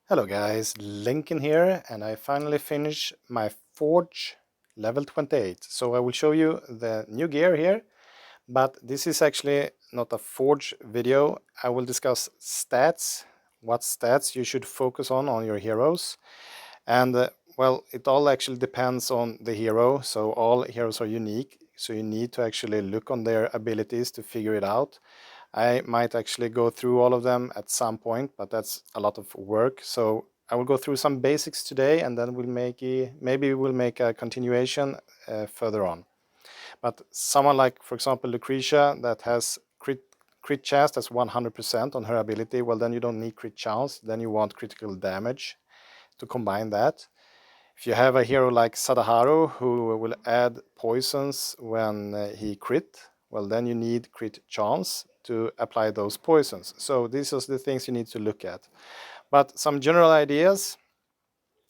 Hello guys, Lincoln here, and I finally finished my Forge level 28. So I will show you the new gear here, but this is actually not a Forge video. I will discuss stats, what stats you should focus on your heroes. And well, it all actually depends on the hero, so all heroes are unique. So you need to actually look on their abilities to figure it out. I might actually go through all of them at some point, but that's a lot of work. So I will go through some basics today, and then maybe we'll make a continuation further on. But someone like, for example, Lucretia, that has crit chance that's 100% on her ability, well, then you don't need crit chance, then you want critical damage to combine that. If you have a hero like Sadaharu, who will add poisons when he crit, well, then you need crit chance to apply those poisons. So these are the things you need to look at. But some general ideas.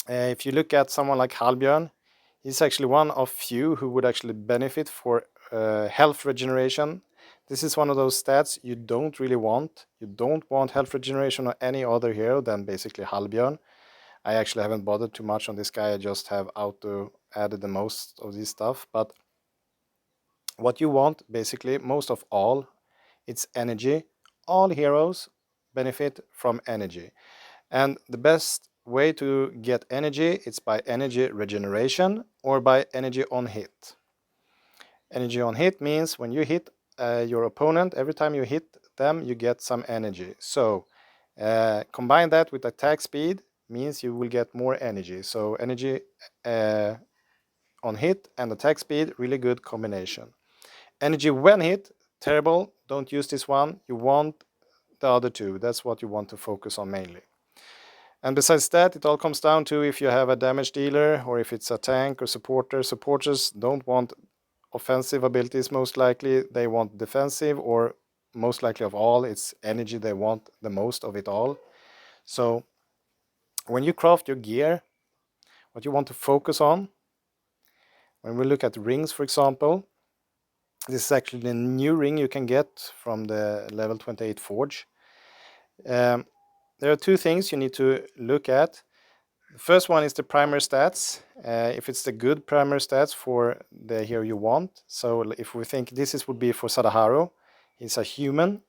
If you look at someone like Halbjörn, he's actually one of few who would actually benefit for health regeneration. This is one of those stats you don't really want. You don't want health regeneration on any other hero than basically Halbjörn. I actually haven't bothered too much on this guy. I just have auto added the most of this stuff. But what you want, basically, most of all, it's energy. All heroes benefit from energy. And the best way to get energy is by energy regeneration or by energy on hit. Energy on hit means when you hit your opponent, every time you hit them, you get some energy. So combine that with attack speed means you will get more energy. So energy on hit and attack speed, really good combination. Energy when hit, terrible, don't use this one. You want the other two. That's what you want to focus on mainly. And besides that, it all comes down to if you have a damage dealer or if it's a tank or supporter. Supporters don't want offensive abilities most likely. They want defensive, or most likely of all, it's energy they want the most of it all. So when you craft your gear, what you want to focus on, when we look at rings, for example, this is actually the new ring you can get from the level 28 Forge. There are two things you need to look at. The first one is the primary stats, if it's the good primary stats for the hero you want. So if we think would be for Sadaharu, he's a human.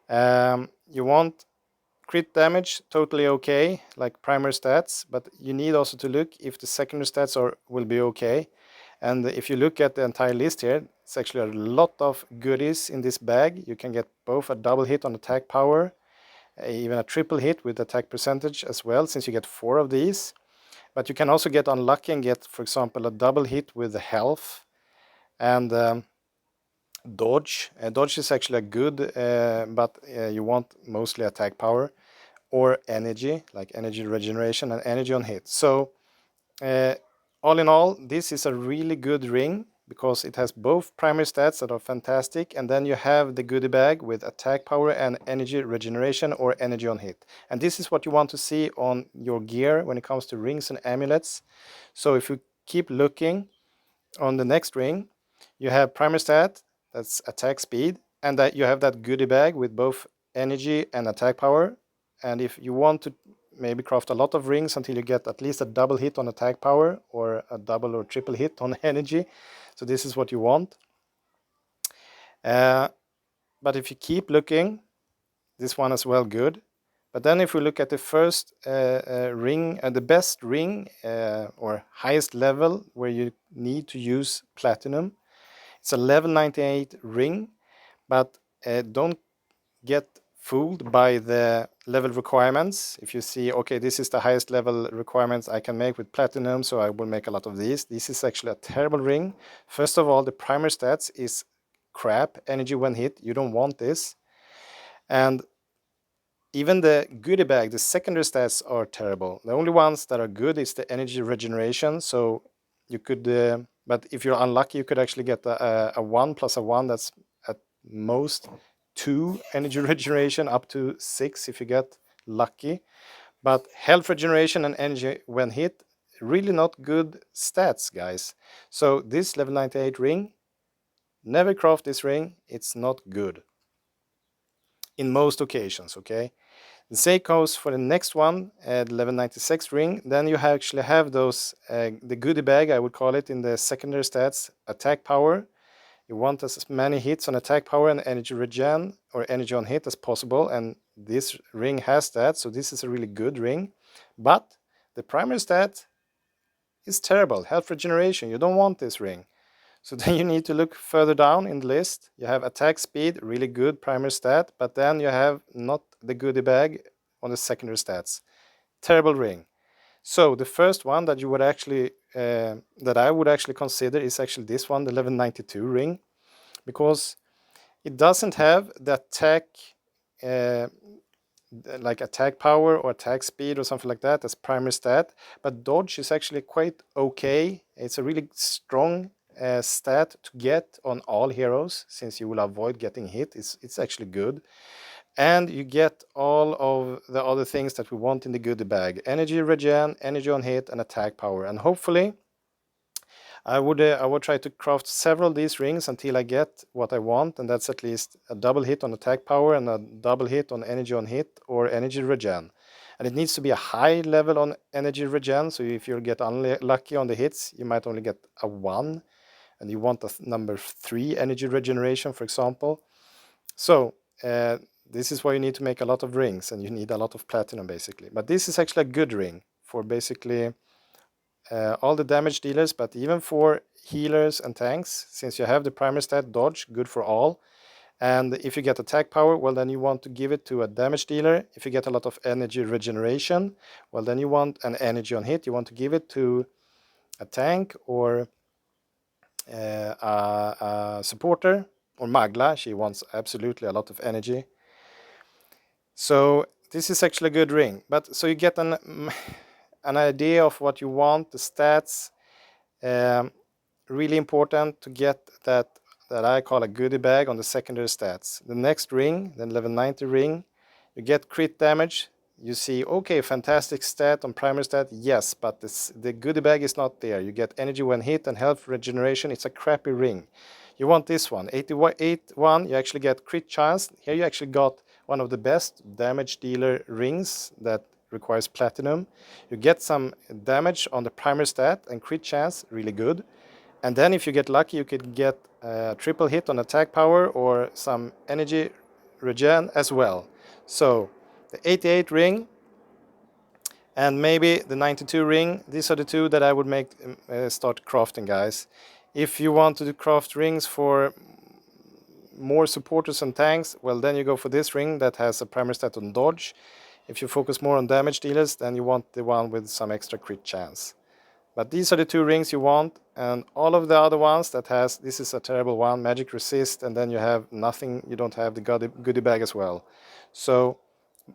You want crit damage, totally okay, like primary stats, but you need also to look if the secondary stats will be okay. And if you look at the entire list here, it's actually a lot of goodies in this bag. You can get both a double hit on attack power, even a triple hit with attack percentage as well, since you get 4 of these. But you can also get unlucky and get, for example, a double hit with the health and dodge. Dodge is actually a good, but you want mostly attack power or energy, like energy regeneration and energy on hit. So all in all, this is a really good ring because it has both primary stats that are fantastic, and then you have the goodie bag with attack power and energy regeneration or energy on hit. And this is what you want to see on your gear when it comes to rings and amulets. So if you keep looking on the next ring, you have primary stat, that's attack speed, and that you have that goodie bag with both energy and attack power. And if you want to maybe craft a lot of rings until you get at least a double hit on attack power or a double or triple hit on energy, so this is what you want. But if you keep looking, this one as well good. But then if we look at the first ring, the best ring or highest level where you need to use platinum, it's a level 98 ring, but don't get fooled by the level requirements. If you see, okay, this is the highest level requirements I can make with platinum, so I will make a lot of these. This is actually a terrible ring. First of all, the primary stats is crap. Energy when hit, you don't want this. And even the goodie bag, the secondary stats are terrible. The only ones that are good is the energy regeneration. So you could, but if you're unlucky, you could actually get a 1 plus a 1. That's at most 2 energy regeneration, up to 6 if you get lucky. But health regeneration and energy when hit, really not good stats, guys. So this level 98 ring, never craft this ring. It's not good. in most occasions, okay? The same goes for the next one, the level 96 ring. Then you actually have those, the goodie bag, I would call it, in the secondary stats, attack power. You want as many hits on attack power and energy regen or energy on hit as possible, and this ring has that, so this is a really good ring. But the primary stat is terrible, health regeneration. You don't want this ring. So then you need to look further down in the list. You have attack speed, really good primary stat, but then you have not the goodie bag on the secondary stats. Terrible ring. So the first one that you would actually, that I would actually consider is actually this one, the level 92 ring, because it doesn't have the attack, like attack power or attack speed or something like that as primary stat, but dodge is actually quite okay. It's a really strong stat to get on all heroes, since you will avoid getting hit. It's actually good, and you get all of the other things that we want in the goodie bag: energy regen, energy on hit, and attack power. And hopefully I would try to craft several of these rings until I get what I want, and that's at least a double hit on attack power and a double hit on energy on hit or energy regen. And it needs to be a high level on energy regen, so if you get unlucky on the hits, you might only get a 1, and you want a number 3 energy regeneration, for example. So this is why you need to make a lot of rings, and you need a lot of platinum, basically. But this is actually a good ring for basically all the damage dealers, but even for healers and tanks, since you have the primary stat dodge, good for all. And if you get attack power, well, then you want to give it to a damage dealer. If you get a lot of energy regeneration, well, then you want an energy on hit. You want to give it to a tank or a supporter, or Magla. She wants absolutely a lot of energy. So this is actually a good ring. But so you get an idea of what you want, the stats. Really important to get that I call a goodie bag on the secondary stats. The next ring, the level 90 ring, you get crit damage. You see, okay, fantastic stat on primary stat, yes, but the goodie bag is not there. You get energy when hit and health regeneration. It's a crappy ring. You want this one, 88-1, you actually get crit chance. Here you actually got one of the best damage dealer rings that requires platinum. You get some damage on the primary stat and crit chance, really good. And then if you get lucky, you could get a triple hit on attack power or some energy regen as well. So the 88 ring and maybe the 92 ring, these are the two that I would make start crafting, guys. If you want to craft rings for more supporters and tanks, well, then you go for this ring that has a primary stat on dodge. If you focus more on damage dealers, then you want the one with some extra crit chance. But these are the two rings you want, and all of the other ones that has, this is a terrible one, magic resist, and then you have nothing, you don't have the goodie bag as well. So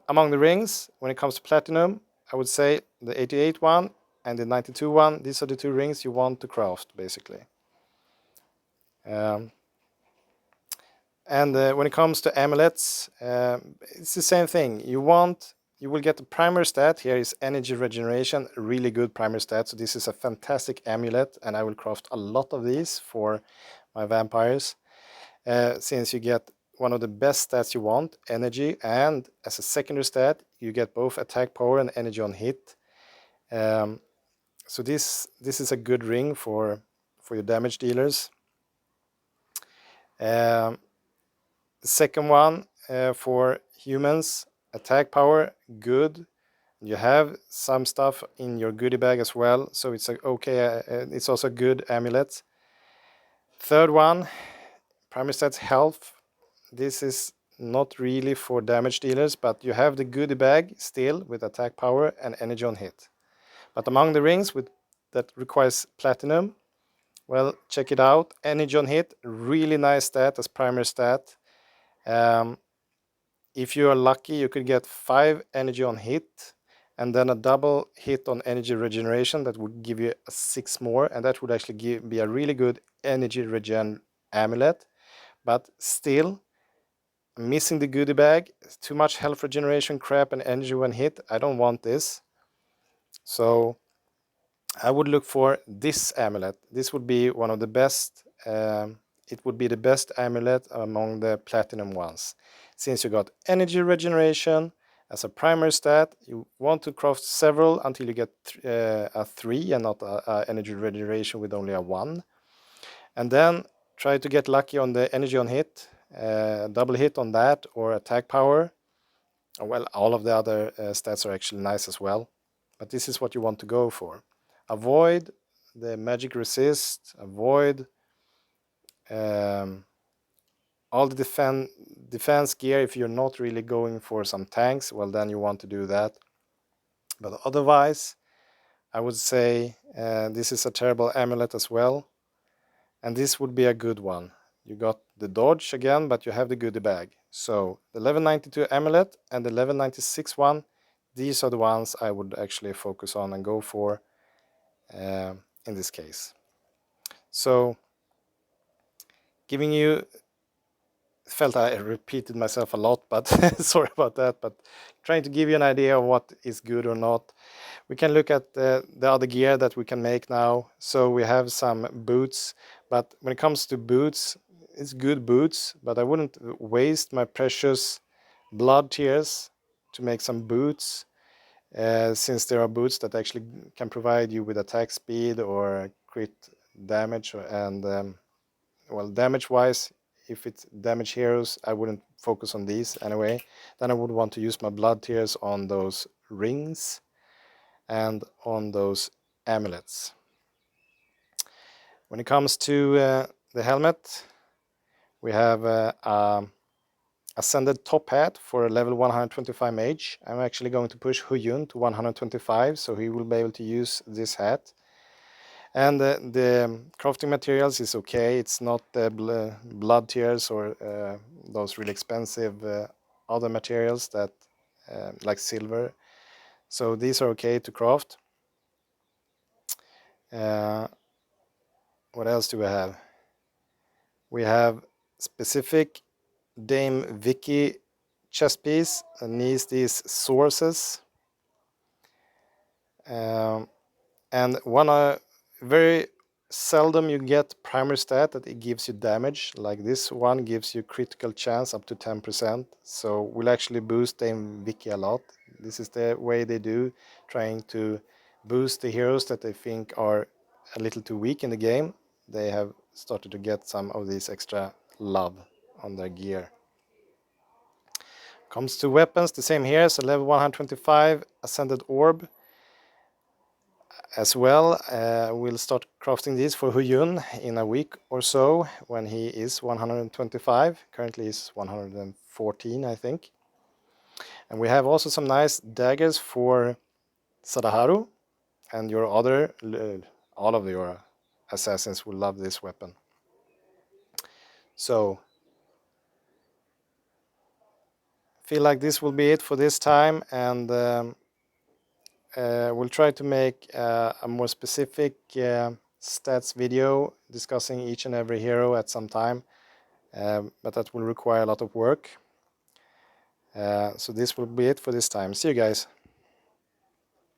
among the rings, when it comes to platinum, I would say the 88 one and the 92 one, these are the two rings you want to craft, basically. And when it comes to amulets, it's the same thing. You will get the primary stat. Here is energy regeneration, really good primary stat. So this is a fantastic amulet, and I will craft a lot of these for my vampires, since you get one of the best stats you want, energy, and as a secondary stat, you get both attack power and energy on hit. So this is a good ring for your damage dealers. The second one for humans, attack power, good. You have some stuff in your goodie bag as well, so it's okay. It's also a good amulet. Third one, primary stats health. This is not really for damage dealers, but you have the goodie bag still with attack power and energy on hit. But among the rings that requires platinum, well, check it out. Energy on hit, really nice stat as primary stat. If you are lucky, you could get 5 energy on hit, and then a double hit on energy regeneration that would give you a 6 more, and that would actually be a really good energy regen amulet. But still, missing the goodie bag, too much health regeneration crap and energy when hit. I don't want this. So I would look for this amulet. This would be one of the best. It would be the best amulet among the platinum ones. Since you got energy regeneration as a primary stat, you want to craft several until you get a 3 and not a energy regeneration with only a 1. And then try to get lucky on the energy on hit, double hit on that, or attack power. Well, all of the other stats are actually nice as well, but this is what you want to go for. Avoid the magic resist, avoid all the defense gear. If you're not really going for some tanks, well, then you want to do that. But otherwise, I would say this is a terrible amulet as well, and this would be a good one. You got the dodge again, but you have the goodie bag. So the level 92 amulet and the level 96 one, these are the ones I would actually focus on and go for in this case. So giving you, felt I repeated myself a lot, but sorry about that, but trying to give you an idea of what is good or not. We can look at the other gear that we can make now. So we have some boots, but when it comes to boots, it's good boots, but I wouldn't waste my precious blood tears to make some boots, since there are boots that actually can provide you with attack speed or crit damage, and well, damage wise, if it's damage heroes, I wouldn't focus on these anyway. Then I would want to use my blood tears on those rings and on those amulets. When it comes to the helmet, we have Ascended Top Hat for a level 125 mage. I'm actually going to push Huyun to 125, so he will be able to use this hat. And the crafting materials is okay. It's not the blood tears or those really expensive other materials that like silver. So these are okay to craft. What else do we have? We have specific Dame Vicky chest piece that needs these sources. And one very seldom you get primary stat that it gives you damage. Like this one gives you critical chance up to 10%. So will actually boost Dame Vicky a lot. This is the way they do, trying to boost the heroes that they think are a little too weak in the game. They have started to get some of this extra love on their gear. Comes to weapons, the same here. So level 125 Ascended Orb. As well, we'll start crafting these for Huyun in a week or so when he is 125. Currently he's 114, I think. And we have also some nice daggers for Sadaharu and your other, all of your assassins will love this weapon. So, feel like this will be it for this time, and we'll try to make a more specific stats video discussing each and every hero at some time, but that will require a lot of work. So this will be it for this time. See you guys.